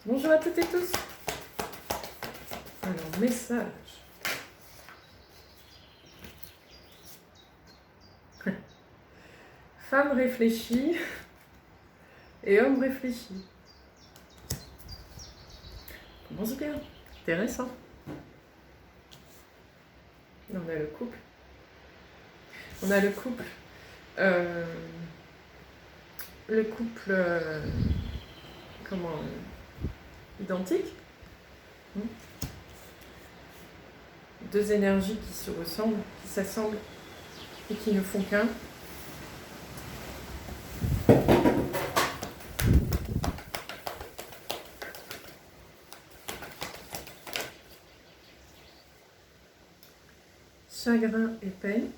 Bonjour à toutes et tous. Alors, message. Femme réfléchie et homme réfléchi. Commence bien. Intéressant. On a le couple. On a le couple. Le couple. Comment identique. Deux énergies qui se ressemblent, qui s'assemblent et qui ne font qu'un. Chagrin et peine.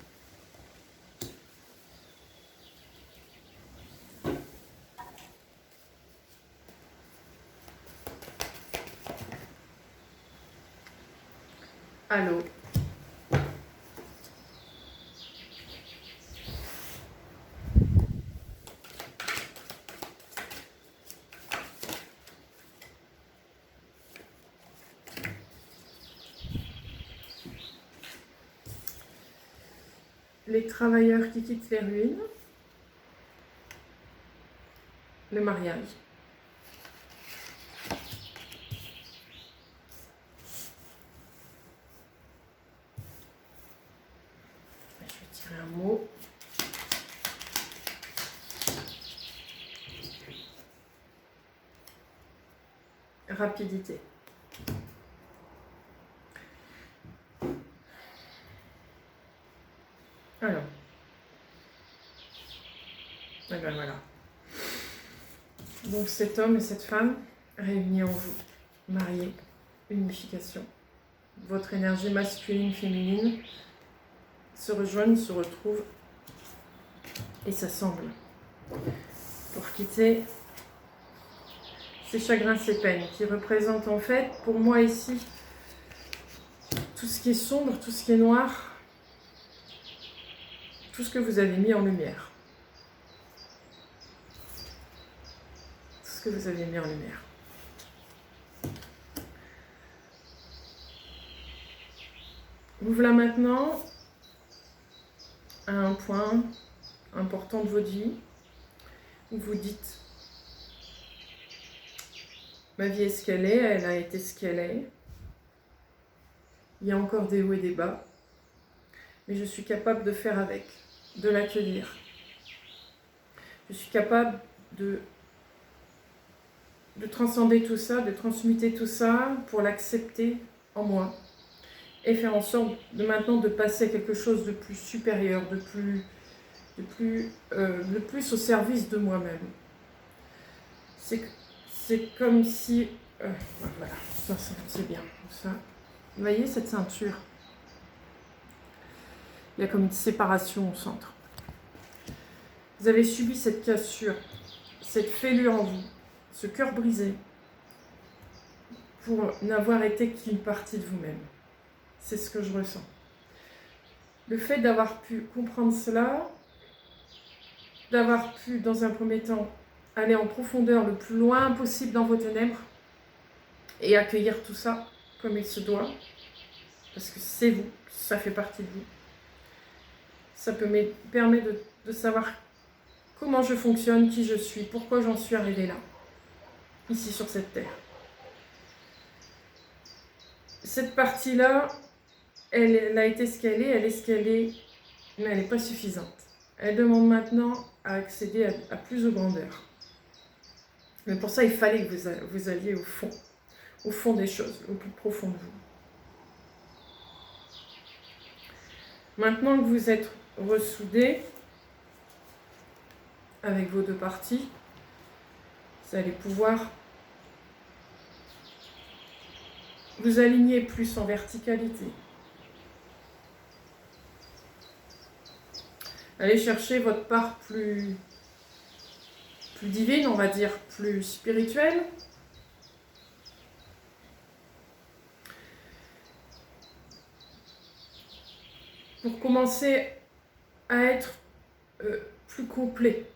Allô. Les travailleurs qui quittent les ruines. Le mariage. Je vais tirer un mot. Rapidité. Alors. Et ben voilà. Donc cet homme et cette femme réunis en vous, mariés, unification. Votre énergie masculine, féminine se rejoignent, se retrouvent et s'assemblent pour quitter ces chagrins, ces peines qui représentent en fait pour moi ici tout ce qui est sombre, tout ce qui est noir, tout ce que vous avez mis en lumière. Tout ce que vous avez mis en lumière. Vous voilà maintenant à un point important de votre vie où vous dites: ma vie est ce qu'elle est, elle a été ce qu'elle est. Il y a encore des hauts et des bas, mais je suis capable de faire avec, de l'accueillir. Je suis capable de transcender tout ça, de transmuter tout ça pour l'accepter en moi et faire en sorte de maintenant de passer à quelque chose de plus supérieur, de plus au service de moi-même. C'est comme si... voilà, ça c'est bien. Ça. Vous voyez cette ceinture? Il y a comme une séparation au centre. Vous avez subi cette cassure, cette fêlure en vous, ce cœur brisé, pour n'avoir été qu'une partie de vous-même. C'est ce que je ressens. Le fait d'avoir pu comprendre cela, d'avoir pu, dans un premier temps, aller en profondeur le plus loin possible dans vos ténèbres et accueillir tout ça comme il se doit, parce que c'est vous, ça fait partie de vous. Ça permet de savoir comment je fonctionne, qui je suis, pourquoi j'en suis arrivée là, ici sur cette terre. Cette partie-là, elle a été ce qu'elle est, elle est ce qu'elle est, mais elle n'est pas suffisante. Elle demande maintenant à accéder à plus de grandeur. Mais pour ça, il fallait que vous alliez au fond des choses, au plus profond de vous. Maintenant que vous êtes ressoudés avec vos deux parties, vous allez pouvoir vous aligner plus en verticalité. Allez chercher votre part plus divine, on va dire, plus spirituelle. Pour commencer à être plus complet.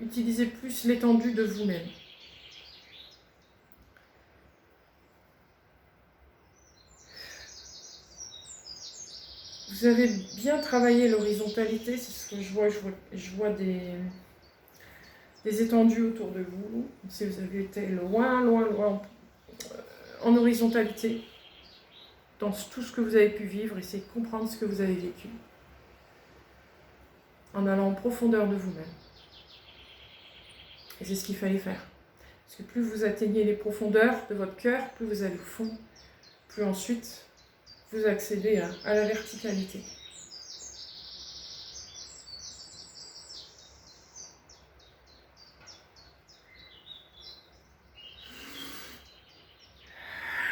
utilisez plus l'étendue de vous-même. Vous avez bien travaillé l'horizontalité, c'est ce que je vois. Je vois des étendues autour de vous. Si vous avez été loin en horizontalité, dans tout ce que vous avez pu vivre, essayez de comprendre ce que vous avez vécu, en allant en profondeur de vous-même. Et c'est ce qu'il fallait faire. Parce que plus vous atteignez les profondeurs de votre cœur, plus vous allez au fond, plus ensuite vous accédez à la verticalité.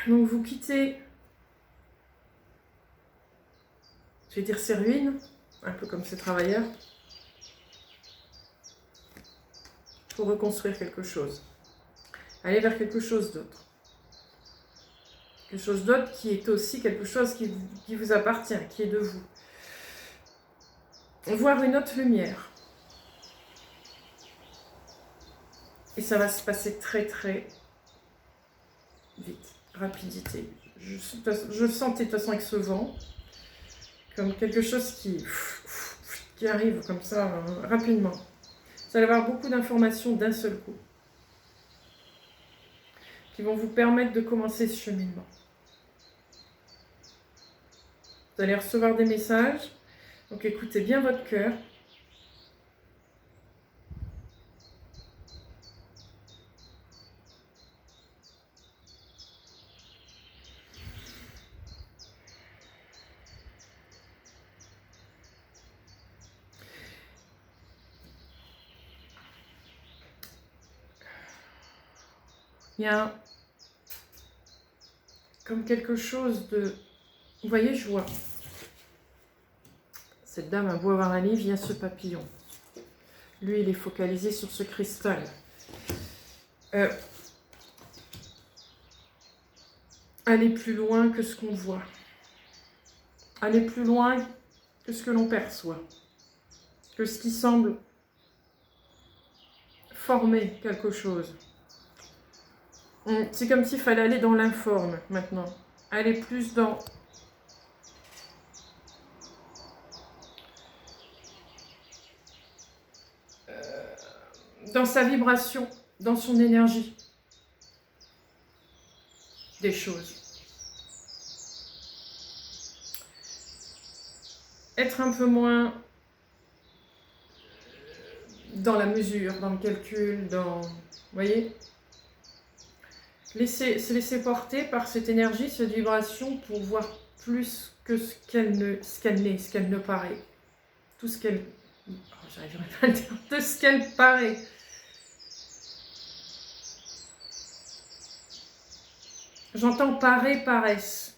Donc vous quittez, je vais dire ces ruines, un peu comme ces travailleurs, pour reconstruire quelque chose. Aller vers quelque chose d'autre. Quelque chose d'autre qui est aussi quelque chose qui vous appartient, qui est de vous. Voir une autre lumière. Et ça va se passer très très vite, rapidité. Je le sentais de toute façon avec ce vent, comme quelque chose qui arrive comme ça rapidement. Vous allez avoir beaucoup d'informations d'un seul coup, qui vont vous permettre de commencer ce cheminement. Vous allez recevoir des messages, donc écoutez bien votre cœur. Il y a comme quelque chose de... Vous voyez, je vois. Cette dame a beau avoir un livre, il y a ce papillon. Lui, il est focalisé sur ce cristal. Aller plus loin que ce qu'on voit. Aller plus loin que ce que l'on perçoit. Que ce qui semble former quelque chose. C'est comme s'il fallait aller dans l'informe maintenant. Aller plus dans sa vibration, dans son énergie des choses. Être un peu moins dans la mesure, dans le calcul, dans... Vous voyez ? Se laisser porter par cette énergie, cette vibration pour voir plus que ce qu'elle n'est, ce qu'elle ne paraît. Tout ce qu'elle... Oh, j'arriverai pas à le dire. De ce qu'elle paraît. J'entends paresse.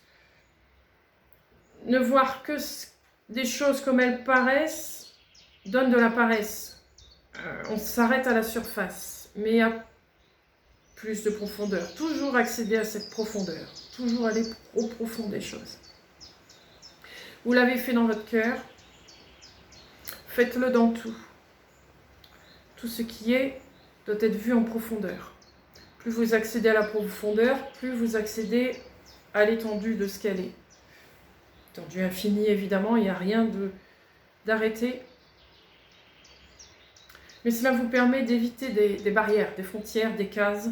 Ne voir que des choses comme elles paraissent donne de la paresse. On s'arrête à la surface, mais il y a plus de profondeur. Toujours accéder à cette profondeur. Toujours aller au profond des choses. Vous l'avez fait dans votre cœur. Faites-le dans tout. Tout ce qui est doit être vu en profondeur. Plus vous accédez à la profondeur, plus vous accédez à l'étendue de ce qu'elle est. Étendue infinie, évidemment, il n'y a rien d'arrêté. Mais cela vous permet d'éviter des barrières, des frontières, des cases.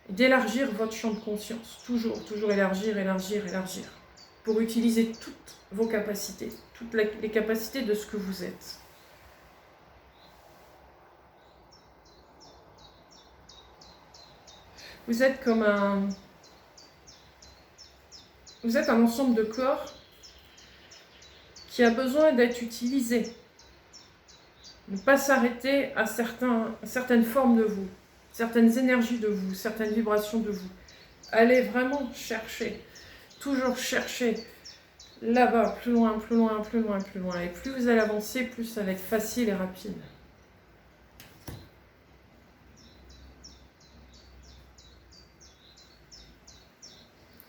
D'élargir votre champ de conscience. Toujours élargir. Pour utiliser toutes vos capacités, toutes les capacités de ce que vous êtes. Vous êtes comme Vous êtes un ensemble de corps qui a besoin d'être utilisé. Ne pas s'arrêter à certaines formes de vous, certaines énergies de vous, certaines vibrations de vous. Allez vraiment chercher, toujours chercher là-bas, plus loin. Et plus vous allez avancer, plus ça va être facile et rapide.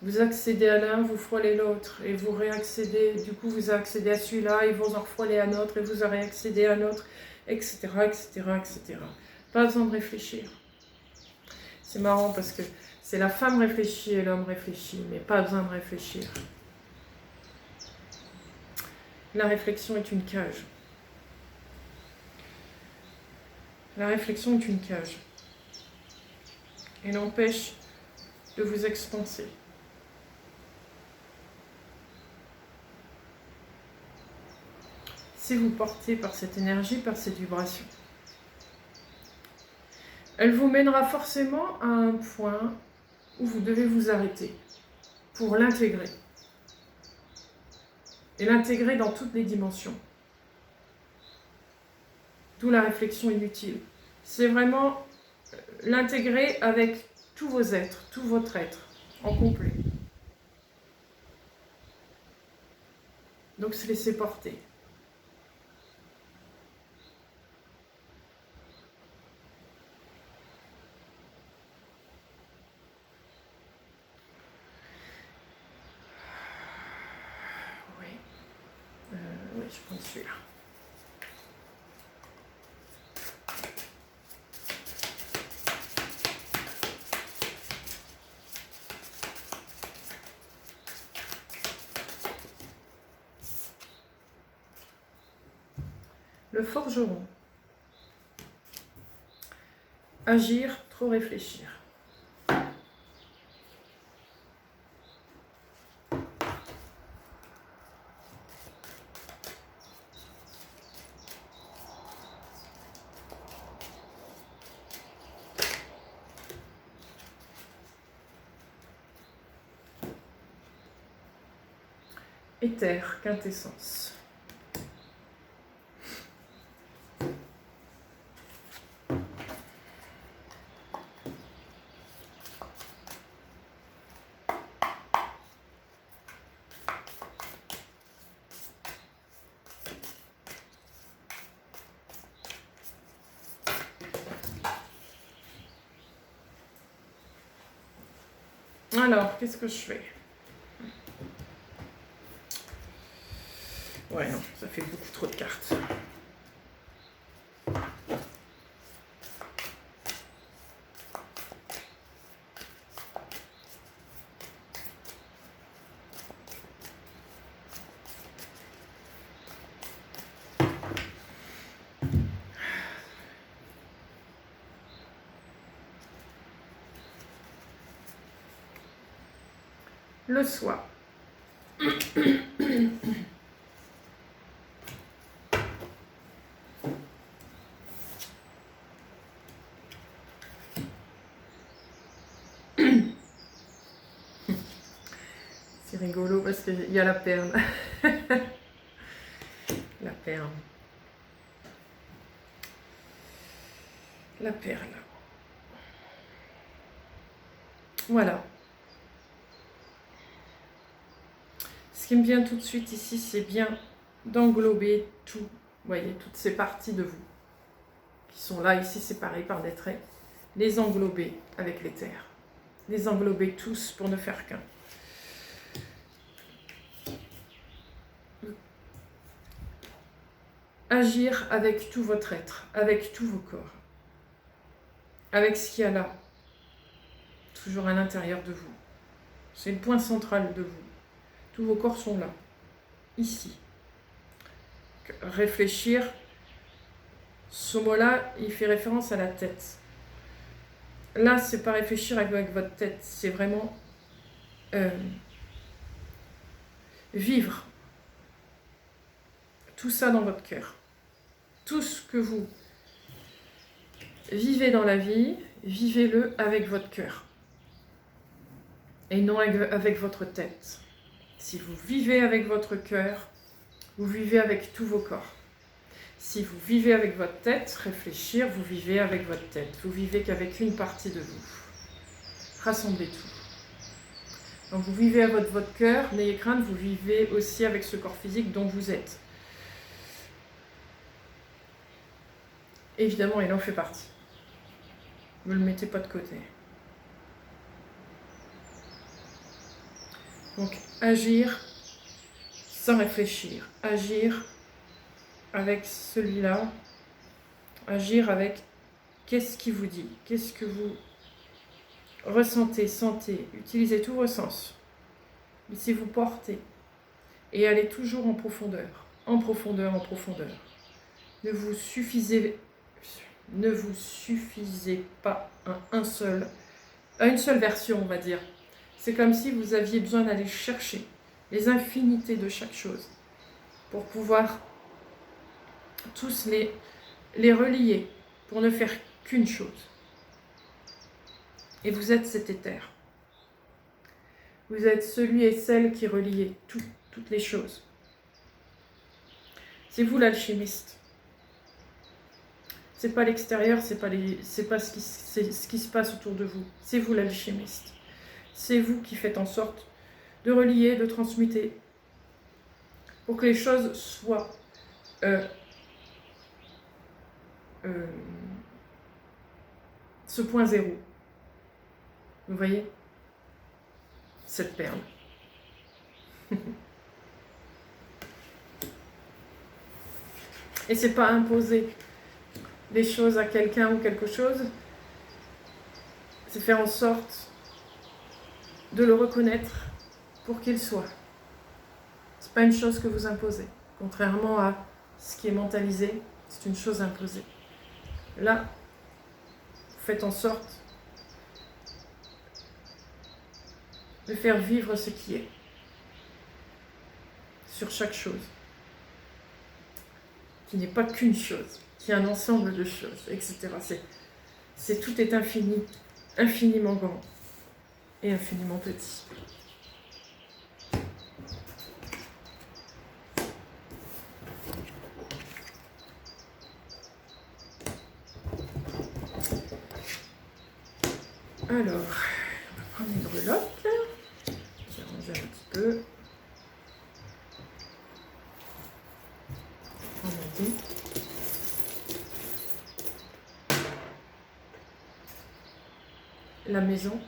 Vous accédez à l'un, vous frôlez l'autre, et vous réaccédez, du coup vous accédez à celui-là, et vous en frôlez à un autre, et vous en réaccédez à un autre, etc., etc., etc. Pas besoin de réfléchir. C'est marrant parce que c'est la femme réfléchit et l'homme réfléchit, mais pas besoin de réfléchir. La réflexion est une cage. La réflexion est une cage. Elle empêche de vous expanser. Si vous portez par cette énergie, par cette vibration, elle vous mènera forcément à un point où vous devez vous arrêter pour l'intégrer. Et l'intégrer dans toutes les dimensions. D'où la réflexion inutile. C'est vraiment l'intégrer avec tous vos êtres, tout votre être, en complet. Donc se laisser porter. Oui, je prends celui-là. Le forgeron. Agir, trop réfléchir. Éther, quintessence. Alors, qu'est-ce que je fais? Ouais, non, ça fait beaucoup trop de cartes. Le soi. C'est rigolo parce qu'il y a la perle. La perle. La perle. Voilà. Ce qui me vient tout de suite ici, c'est bien d'englober tout. Vous voyez, toutes ces parties de vous qui sont là, ici, séparées par des traits. Les englober avec l'éther. Les englober tous pour ne faire qu'un. Agir avec tout votre être, avec tous vos corps. Avec ce qu'il y a là, toujours à l'intérieur de vous. C'est le point central de vous. Tous vos corps sont là, ici. Réfléchir, ce mot-là, il fait référence à la tête. Là, c'est pas réfléchir avec votre tête, c'est vraiment vivre tout ça dans votre cœur. Tout ce que vous vivez dans la vie, vivez-le avec votre cœur. Et non avec votre tête. Si vous vivez avec votre cœur, vous vivez avec tous vos corps. Si vous vivez avec votre tête, réfléchir, vous vivez avec votre tête. Vous vivez qu'avec une partie de vous. Rassemblez tout. Donc vous vivez avec votre cœur, n'ayez crainte, vous vivez aussi avec ce corps physique dont vous êtes. Évidemment, il en fait partie. Ne le mettez pas de côté. Donc, agir sans réfléchir. Agir avec celui-là. Agir avec qu'est-ce qu'il vous dit, qu'est-ce que vous ressentez, sentez. Utilisez tous vos sens. Laissez-vous porter. Et allez toujours en profondeur, en profondeur, en profondeur. Ne vous suffisez pas à une seule version, on va dire. C'est comme si vous aviez besoin d'aller chercher les infinités de chaque chose pour pouvoir tous les relier, pour ne faire qu'une chose. Et vous êtes cet éther. Vous êtes celui et celle qui reliez toutes les choses. C'est vous l'alchimiste. C'est pas l'extérieur, c'est pas ce qui se passe autour de vous. C'est vous l'alchimiste. C'est vous qui faites en sorte de relier, de transmuter, pour que les choses soient ce point zéro. Vous voyez cette perle. Et c'est pas imposer des choses à quelqu'un ou quelque chose, c'est faire en sorte de le reconnaître pour qu'il soit. C'est pas une chose que vous imposez. Contrairement à ce qui est mentalisé, c'est une chose imposée. Là, vous faites en sorte de faire vivre ce qui est sur chaque chose, qui n'est pas qu'une chose, qui est un ensemble de choses, etc. Tout est infini, infiniment grand et infiniment petit. Alors, on va prendre les breloques. Je vais ranger un petit peu. Remonter. La maison.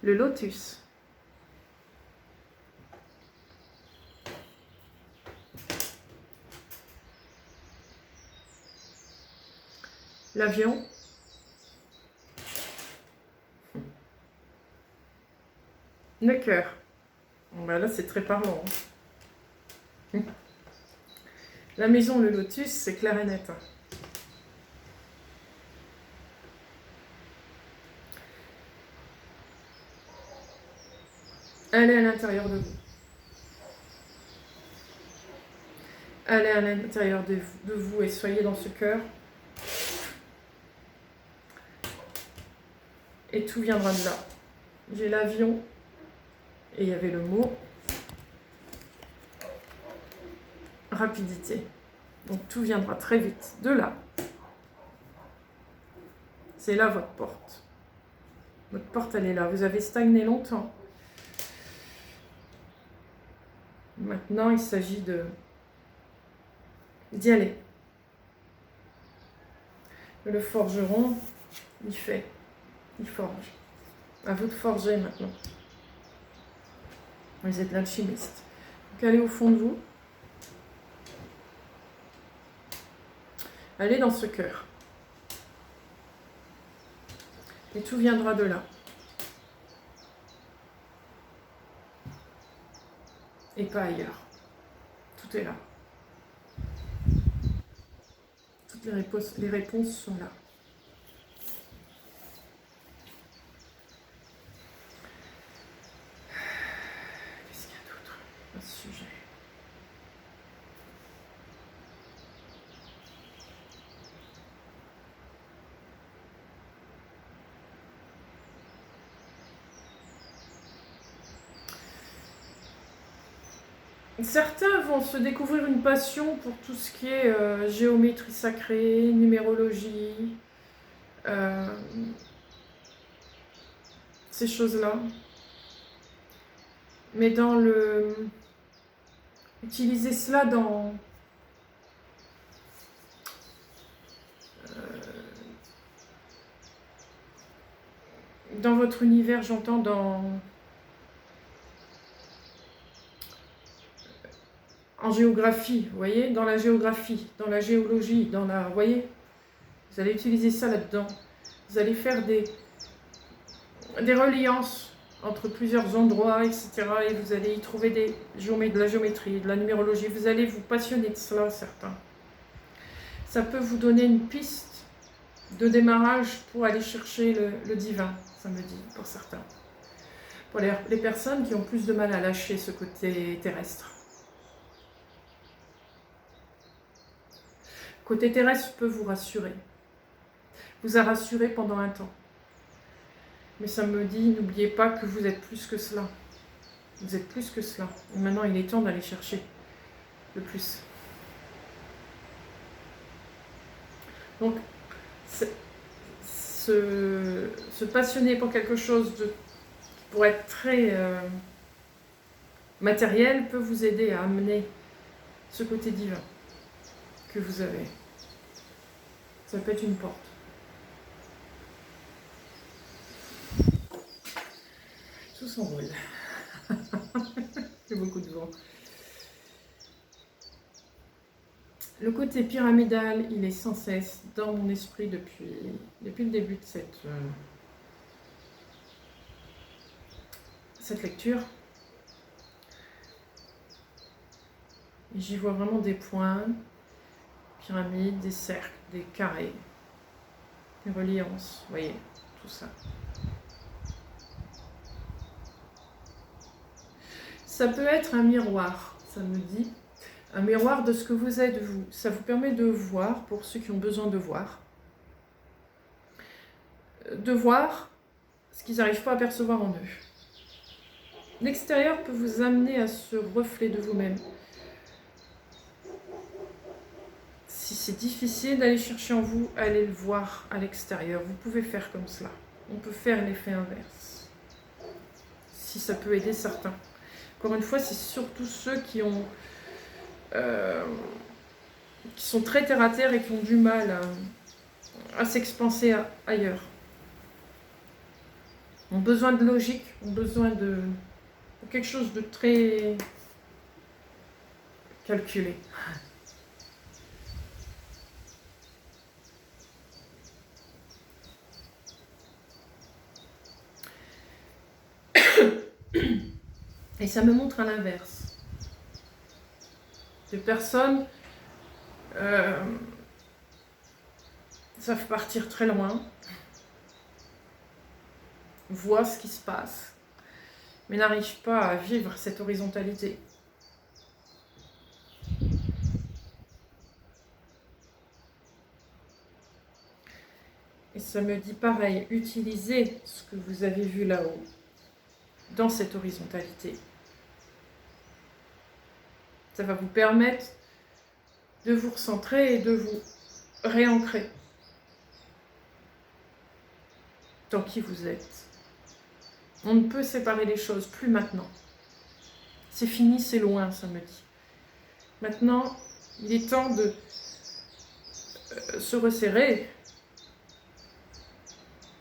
Le lotus. L'avion. Le cœur. Bon, ben là, c'est très parlant. Hein. La maison, le lotus, c'est clair et net. Allez à l'intérieur de vous. Allez à l'intérieur de vous et soyez dans ce cœur. Et tout viendra de là. J'ai l'avion et il y avait le mot rapidité. Donc tout viendra très vite de là. C'est là votre porte. Votre porte, elle est là. Vous avez stagné longtemps. Maintenant, il s'agit d'y aller. Le forgeron, il forge. À vous de forger maintenant. Vous êtes l'alchimiste. Donc allez au fond de vous. Allez dans ce cœur. Et tout viendra de là. Et pas ailleurs. Tout est là. Toutes les réponses sont là. Qu'est-ce qu'il y a d'autre à ce sujet ? Certains vont se découvrir une passion pour tout ce qui est géométrie sacrée, numérologie, ces choses-là. mais dans le... Utilisez cela dans votre univers, j'entends en géographie, vous voyez, dans la géographie, dans la géologie, vous voyez, vous allez utiliser ça là-dedans. Vous allez faire des reliances entre plusieurs endroits, etc. Et vous allez y trouver de la géométrie, de la numérologie. Vous allez vous passionner de cela, certains. Ça peut vous donner une piste de démarrage pour aller chercher le divin, ça me dit, pour certains. Pour les personnes qui ont plus de mal à lâcher ce côté terrestre. Côté terrestre peut vous rassurer. Vous a rassuré pendant un temps. Mais ça me dit, n'oubliez pas que vous êtes plus que cela. Vous êtes plus que cela. Et maintenant, il est temps d'aller chercher le plus. Donc, se passionner pour quelque chose qui pourrait être très matériel peut vous aider à amener ce côté divin que vous avez. Ça peut être une porte. Tout s'envole. Il y a beaucoup de vent. Le côté pyramidal, il est sans cesse dans mon esprit depuis le début de cette lecture. J'y vois vraiment des points, pyramides, des cercles, des carrés, des reliances, vous voyez, tout ça. Ça peut être un miroir, ça me dit. Un miroir de ce que vous êtes, vous. Ça vous permet de voir, pour ceux qui ont besoin de voir ce qu'ils n'arrivent pas à percevoir en eux. L'extérieur peut vous amener à ce reflet de vous-même. Si c'est difficile d'aller chercher en vous, allez le voir à l'extérieur. Vous pouvez faire comme cela. On peut faire l'effet inverse. Si ça peut aider certains. Encore une fois, c'est surtout ceux qui sont très terre à terre et qui ont du mal à s'expanser ailleurs. Ont besoin de logique, ont besoin de quelque chose de très calculé. Et ça me montre à l'inverse. Des personnes savent partir très loin, voient ce qui se passe, mais n'arrivent pas à vivre cette horizontalité. Et ça me dit pareil, utilisez ce que vous avez vu là-haut, dans cette horizontalité. Ça va vous permettre de vous recentrer et de vous réancrer dans qui vous êtes. On ne peut séparer les choses, plus maintenant. C'est fini, c'est loin, ça me dit. Maintenant, il est temps de se resserrer,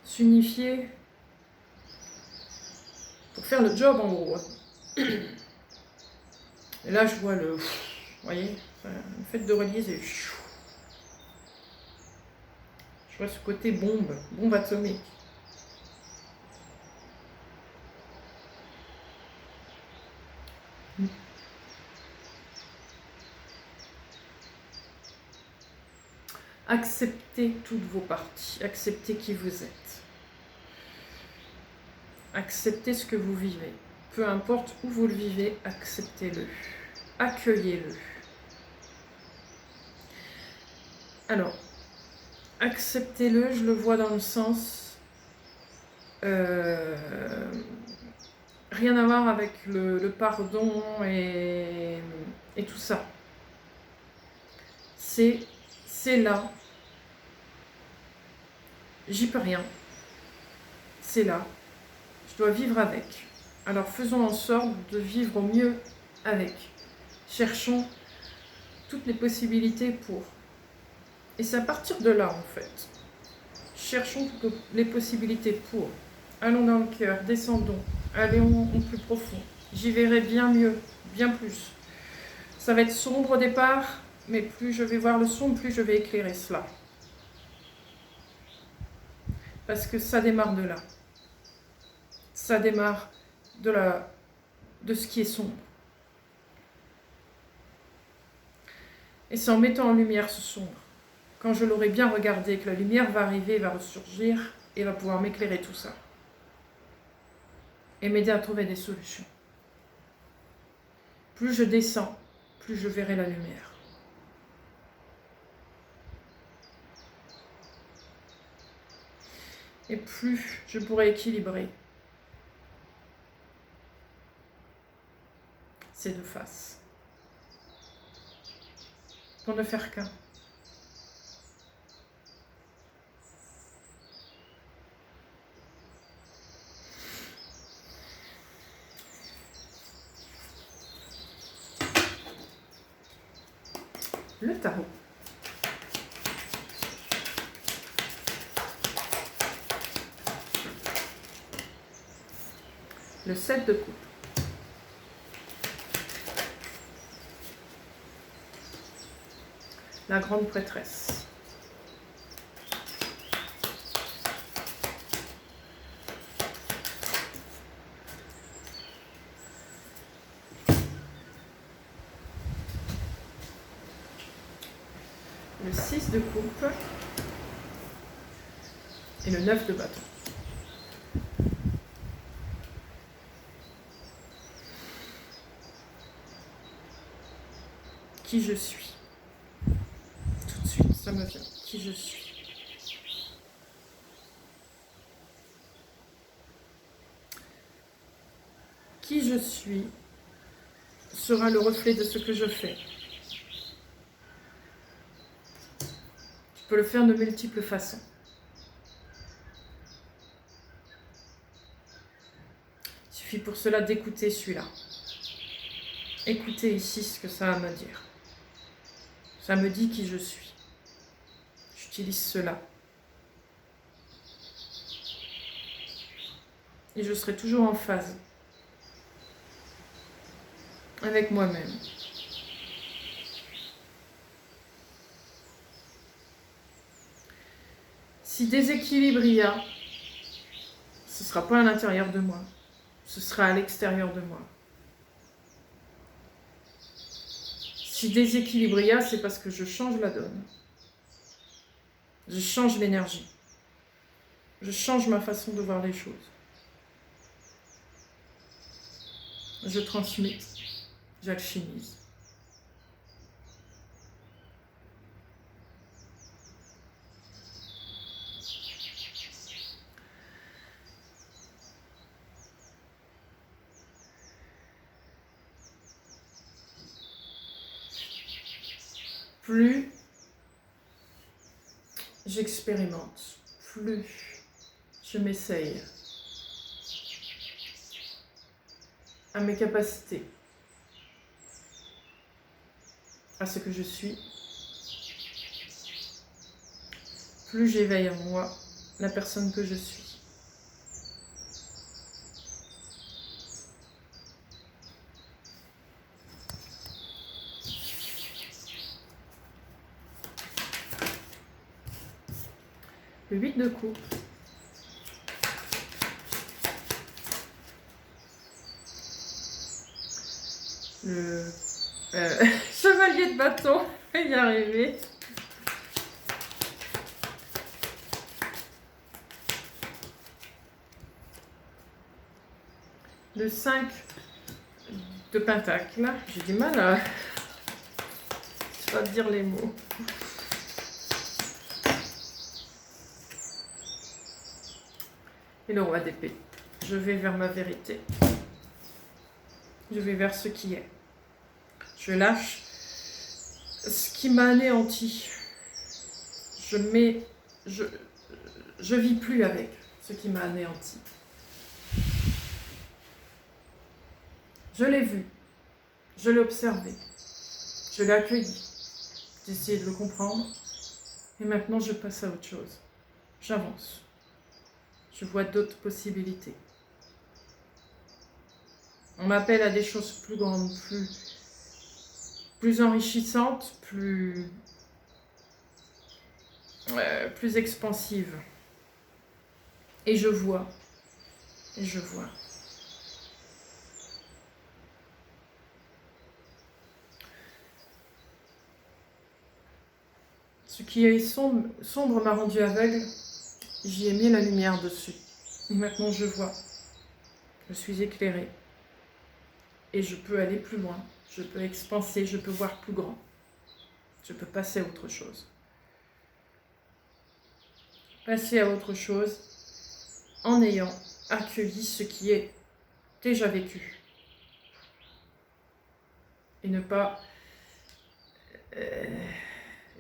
s'unifier pour faire le job en gros. Et là, je vois vous voyez, le fait de relier, c'est... Je vois ce côté bombe atomique. Acceptez toutes vos parties, acceptez qui vous êtes. Acceptez ce que vous vivez. Peu importe où vous le vivez, acceptez-le. Accueillez-le. Alors, acceptez-le, je le vois dans le sens... rien à voir avec le pardon et tout ça. C'est là. J'y peux rien. C'est là. Je dois vivre avec. Alors faisons en sorte de vivre au mieux avec. Cherchons toutes les possibilités pour. Et c'est à partir de là, en fait. Cherchons toutes les possibilités pour. Allons dans le cœur, descendons, allons au plus profond. J'y verrai bien mieux, bien plus. Ça va être sombre au départ, mais plus je vais voir le sombre, plus je vais éclairer cela. Parce que ça démarre de là. Ça démarre de ce qui est sombre. Et c'est en mettant en lumière ce sombre, quand je l'aurai bien regardé, que la lumière va arriver, va ressurgir et va pouvoir m'éclairer tout ça. Et m'aider à trouver des solutions. Plus je descends, plus je verrai la lumière. Et plus je pourrai équilibrer ces deux faces. Pour ne faire qu'un. Le tarot. Le 7 de coupe. La grande prêtresse. Le 6 de coupe. Et le 9 de bâton. Qui je suis. Tout de suite, ça me vient. Qui je suis. Qui je suis sera le reflet de ce que je fais. Tu peux le faire de multiples façons. Il suffit pour cela d'écouter celui-là. Écoutez ici ce que ça a à me dire. Ça me dit qui je suis. J'utilise cela. Et je serai toujours en phase avec moi-même. Si déséquilibre il y a, ce ne sera pas à l'intérieur de moi, ce sera à l'extérieur de moi. Si déséquilibre il y a, c'est parce que je change la donne. Je change l'énergie. Je change ma façon de voir les choses. Je transmute, j'alchimise. Plus j'expérimente, plus je m'essaye à mes capacités, à ce que je suis, plus j'éveille en moi la personne que je suis. Le 8 de coupe. Le chevalier de bâton, je vais y arriver. Le 5 de pentacle. J'ai du mal à dire les mots. Et le roi d'épée. Je vais vers ma vérité. Je vais vers ce qui est. Je lâche ce qui m'a anéanti. Je vis plus avec ce qui m'a anéanti. Je l'ai vu, je l'ai observé, je l'ai accueilli, j'ai essayé de le comprendre, et maintenant je passe à autre chose. J'avance. Je vois d'autres possibilités. On m'appelle à des choses plus grandes, plus enrichissantes, plus expansives. Et je vois. Et je vois. Ce qui est sombre m'a rendu aveugle. J'y ai mis la lumière dessus. Et maintenant je vois. Je suis éclairée. Et je peux aller plus loin. Je peux expanser, je peux voir plus grand. Je peux passer à autre chose. Passer à autre chose en ayant accueilli ce qui est déjà vécu. Et ne pas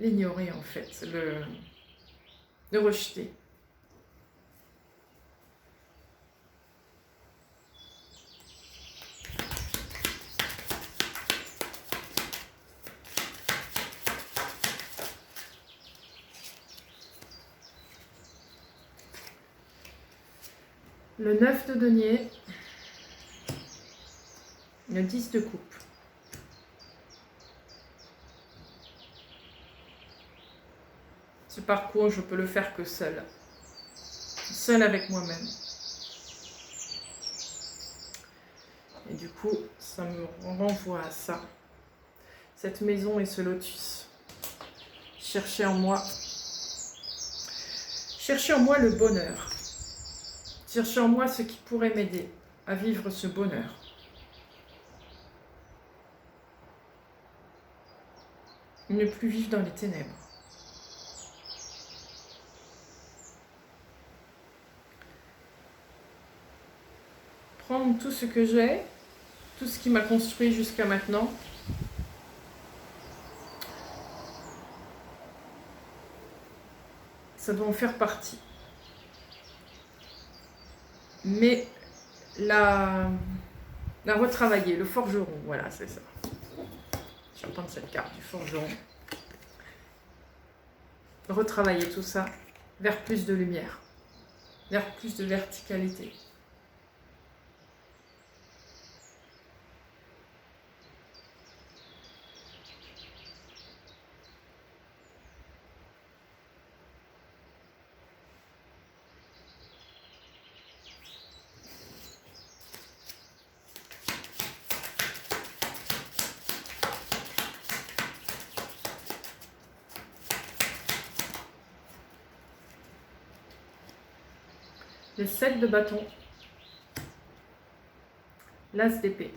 l'ignorer en fait, le rejeter. Le 9 de denier, le 10 de coupe. Ce parcours, je peux le faire que seul. Seul avec moi-même. Et du coup, ça me renvoie à ça. Cette maison et ce lotus. Chercher en moi le bonheur. Chercher en moi ce qui pourrait m'aider à vivre ce bonheur. Ne plus vivre dans les ténèbres. Prendre tout ce que j'ai, tout ce qui m'a construit jusqu'à maintenant, ça doit en faire partie. Mais la retravailler, le forgeron, voilà, c'est ça. Je vais prendre cette carte du forgeron. Retravailler tout ça vers plus de lumière, vers plus de verticalité. Le 7 de bâton, l'as d'épée.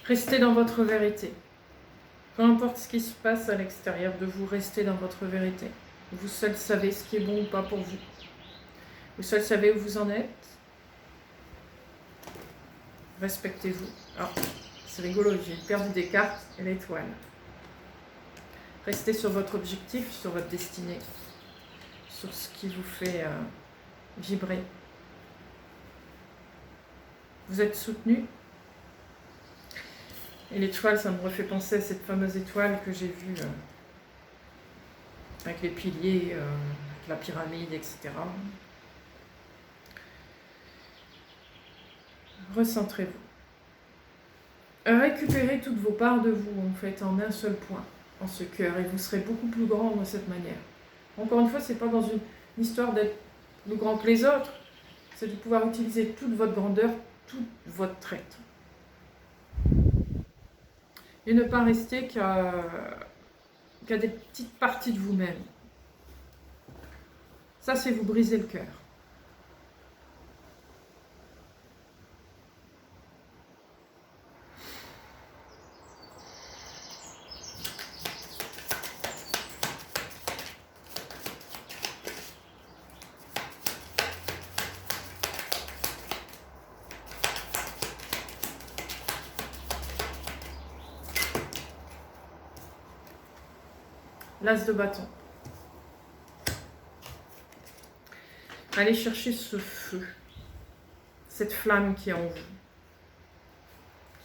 Restez dans votre vérité. Peu importe ce qui se passe à l'extérieur de vous, restez dans votre vérité. Vous seul savez ce qui est bon ou pas pour vous. Vous seul savez où vous en êtes. Respectez-vous. Alors, c'est rigolo, j'ai perdu des cartes et l'étoile. Restez sur votre objectif, sur votre destinée, sur ce qui vous fait vibrer. Vous êtes soutenu. Et l'étoile, ça me refait penser à cette fameuse étoile que j'ai vue avec les piliers, avec la pyramide, etc. Recentrez-vous. Récupérez toutes vos parts de vous, en fait, en un seul point, en ce cœur, et vous serez beaucoup plus grand de cette manière. Encore une fois, ce n'est pas dans une histoire d'être plus grand que les autres, c'est de pouvoir utiliser toute votre grandeur, toute votre traite. Et ne pas rester qu'à des petites parties de vous-même. Ça, c'est vous briser le cœur. L'as de bâton. Allez chercher ce feu. cette flamme qui est en vous,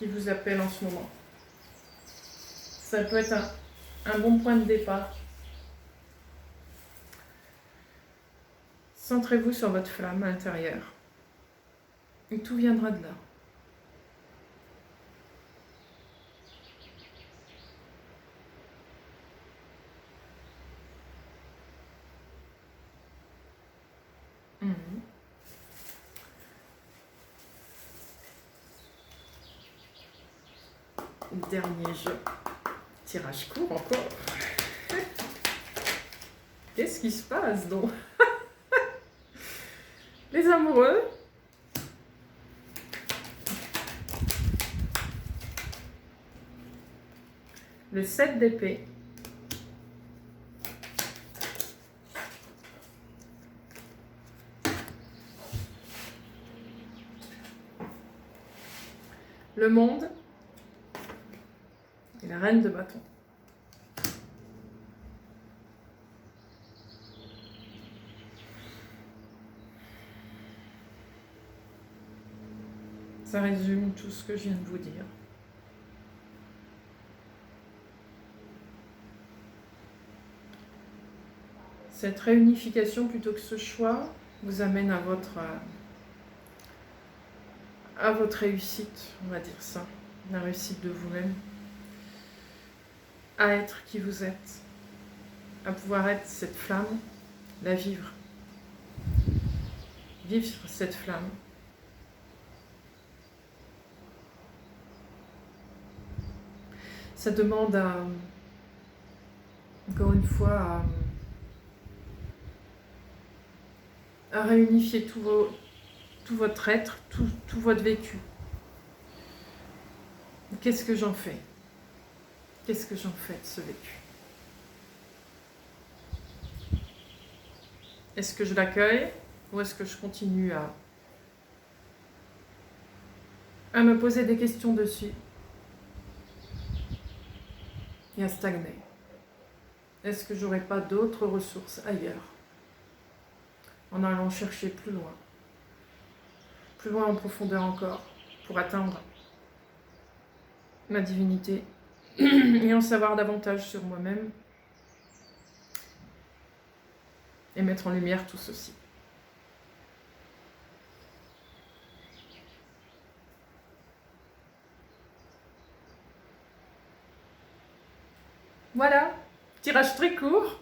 qui vous appelle en ce moment. Ça peut être un bon point de départ. Centrez-vous sur votre flamme intérieure. Et tout viendra de là. Dernier jeu. Tirage court encore. Qu'est-ce qui se passe donc? Les amoureux. Le 7 d'épée. Le monde. Et la reine de bâton. Ça résume tout ce que je viens de vous dire. Cette réunification plutôt que ce choix vous amène à votre réussite, on va dire ça, la réussite de vous-même, à être qui vous êtes, à pouvoir être cette flamme, la vivre. Vivre cette flamme. Ça demande encore une fois, à réunifier tout votre être, tout votre vécu. Qu'est-ce que j'en fais? Qu'est-ce que j'en fais de ce vécu? Est-ce que je l'accueille ou est-ce que je continue à me poser des questions dessus et à stagner? Est-ce que j'aurais pas d'autres ressources ailleurs, en allant chercher plus loin en profondeur encore, pour atteindre ma divinité et en savoir davantage sur moi-même et mettre en lumière tout ceci. Voilà, tirage très court.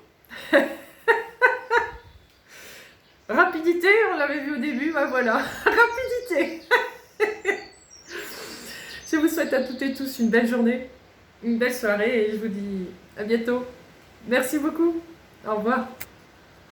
Rapidité, on l'avait vu au début, ben voilà, rapidité. Je vous souhaite à toutes et tous une belle journée, une belle soirée et je vous dis à bientôt. Merci beaucoup, au revoir.